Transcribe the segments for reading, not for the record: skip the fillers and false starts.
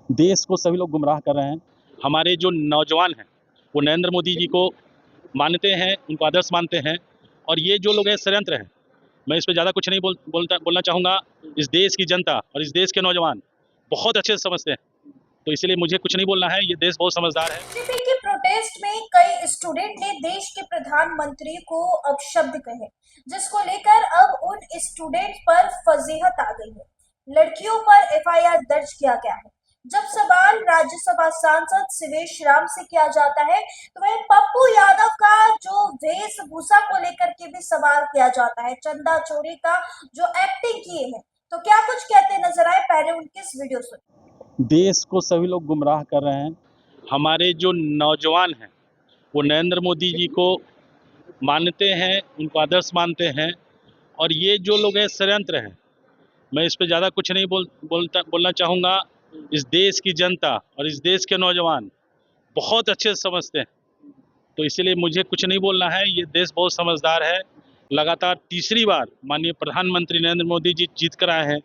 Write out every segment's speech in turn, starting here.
देश को सभी लोग गुमराह कर रहे हैं। हमारे जो नौजवान हैं वो नरेंद्र मोदी जी को मानते हैं, उनको आदर्श मानते हैं, और ये जो लोग हैं षड्यंत्र हैं। मैं इस पे ज़्यादा कुछ नहीं बोलना चाहूँगा। इस देश की जनता और इस देश के नौजवान बहुत अच्छे से समझते हैं, तो इसलिए मुझे कुछ नहीं बोलना है। ये देश बहुत समझदार है। बीजेपी के प्रोटेस्ट में कई स्टूडेंट ने देश के प्रधानमंत्री को अपशब्द कहे, जिसको लेकर अब उन स्टूडेंट पर फजीहत आ गई है। लड़कियों पर एफआईआर दर्ज किया गया है। जब सवाल राज्यसभा सांसद शिवेश राम से किया जाता है, तो वह पप्पू यादव का जो वेशभूषा को लेकर के भी सवाल किया जाता है, चंदा चोरी का जो एक्टिंग किए हैं। तो क्या कुछ कहते नजर आए, पहले उनकी इस वीडियो सुनिए। देश को सभी लोग गुमराह कर रहे हैं। हमारे जो नौजवान हैं वो नरेंद्र मोदी जी को मानते हैं, उनको आदर्श मानते हैं, और ये जो लोग हैं षड्यंत्र हैं। मैं इस पे ज़्यादा कुछ नहीं बोलना चाहूँगा। इस देश की जनता और इस देश के नौजवान बहुत अच्छे से समझते हैं, तो इसीलिए मुझे कुछ नहीं बोलना है। ये देश बहुत समझदार है। लगातार तीसरी बार माननीय प्रधानमंत्री नरेंद्र मोदी जी जीत कर आए हैं।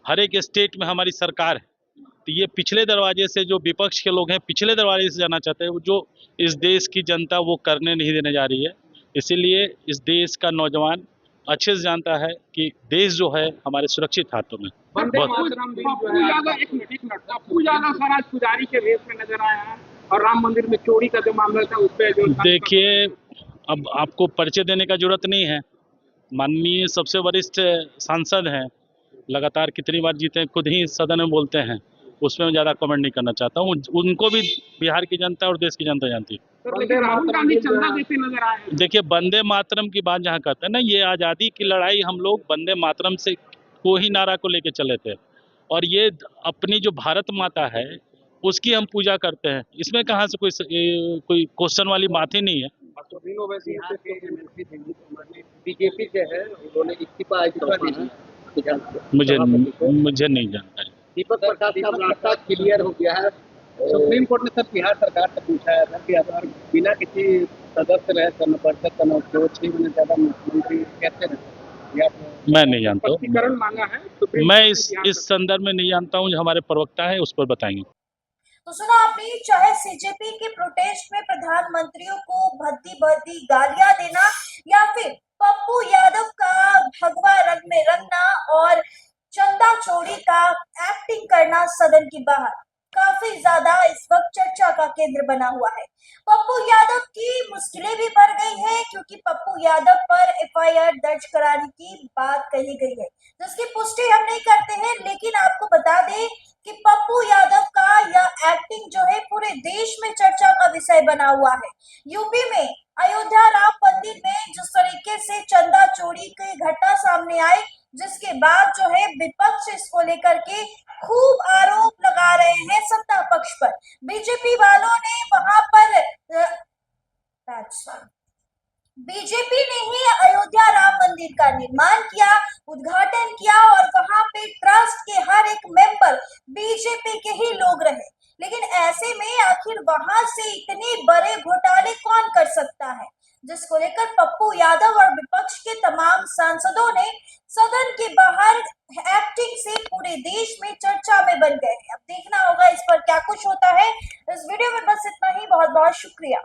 हर एक स्टेट में हमारी सरकार है, तो ये पिछले दरवाजे से जो विपक्ष के लोग हैं पिछले दरवाजे से जाना चाहते हैं, वो जो इस देश की जनता वो करने नहीं देने जा रही है। इसीलिए इस देश का नौजवान अच्छे से जानता है कि देश जो है हमारे सुरक्षित हाथों में। स्वराज पुजारी के भेष में नजर आया है और राम मंदिर में चोरी का जो मामला था उस पर जो देखिए, अब आपको परिचय देने का जरूरत नहीं है। माननीय सबसे वरिष्ठ सांसद हैं, लगातार कितनी बार जीते हैं, खुद ही सदन में बोलते हैं। उसमें मैं ज़्यादा कमेंट नहीं करना चाहता हूँ। उनको भी बिहार की जनता और देश की जनता जानती है। राहुल गांधी चंदा देते नजर आए हैं। देखिए, वंदे मातरम की बात जहाँ करते हैं ना, ये आज़ादी की लड़ाई हम लोग वंदे मातरम से को ही नारा को लेके चले थे, और ये अपनी जो भारत माता है उसकी हम पूजा करते हैं। इसमें कहाँ से कोई क्वेश्चन वाली बात ही नहीं है। बीजेपी से है, उन्होंने इस्तीफा मुझे नहीं जानता है। दीपक प्रकाश का रास्ता क्लियर हो गया है। सुप्रीम कोर्ट ने सर बिहार सरकार से पूछा है सर कि अगर बिना किसी सदस्य रहे तन परिषद तन 6 महीने ज्यादा मुख्यमंत्री कैसे रहे, मैं नहीं जानता हूँ। मांगा है मैं इस संदर्भ में नहीं जानता हूँ। जो हमारे प्रवक्ता है उस पर बताएंगे। तो सुना आपने, चाहे सीजेपी के प्रोटेस्ट में प्रधानमंत्रियों को भद्दी भद्दी गालियां देना या फिर पप्पू यादव का भगवा रंग में रंगना और चंदा चोरी का एक्टिंग करना सदन के बाहर काफी ज्यादा इस वक्त चर्चा का केंद्र बना हुआ है। पप्पू यादव की मुश्किलें भी बढ़ गई हैं, क्योंकि पप्पू यादव पर एफआईआर दर्ज कराने की बात कही गई है, जिसकी पुष्टि हम नहीं करते हैं। लेकिन आपको बता दें कि पप्पू यादव का यह एक्टिंग जो है पूरे देश में चर्चा का विषय बना हुआ है। यूपी में अयोध्या राम मंदिर में जिस तरीके से चंदा चोरी की घटना सामने आई, जिसके बाद जो है विपक्ष इसको लेकर के खूब आरोप लगा रहे हैं सत्ता पक्ष पर। बीजेपी वालों ने वहां पर बीजेपी ने ही अयोध्या राम मंदिर का निर्माण किया, उद्घाटन किया, और वहां पे ट्रस्ट के हर एक मेंबर बीजेपी के ही लोग रहे। लेकिन ऐसे में आखिर वहां से इतने बड़े घोटाले कौन कर सकता है, जिसको लेकर पप्पू यादव और विपक्ष के तमाम सांसदों ने सदन के बाहर एक्टिंग से पूरे देश में चर्चा में बन गए। अब देखना होगा इस पर क्या कुछ होता है। इस वीडियो में बस इतना ही। बहुत बहुत शुक्रिया।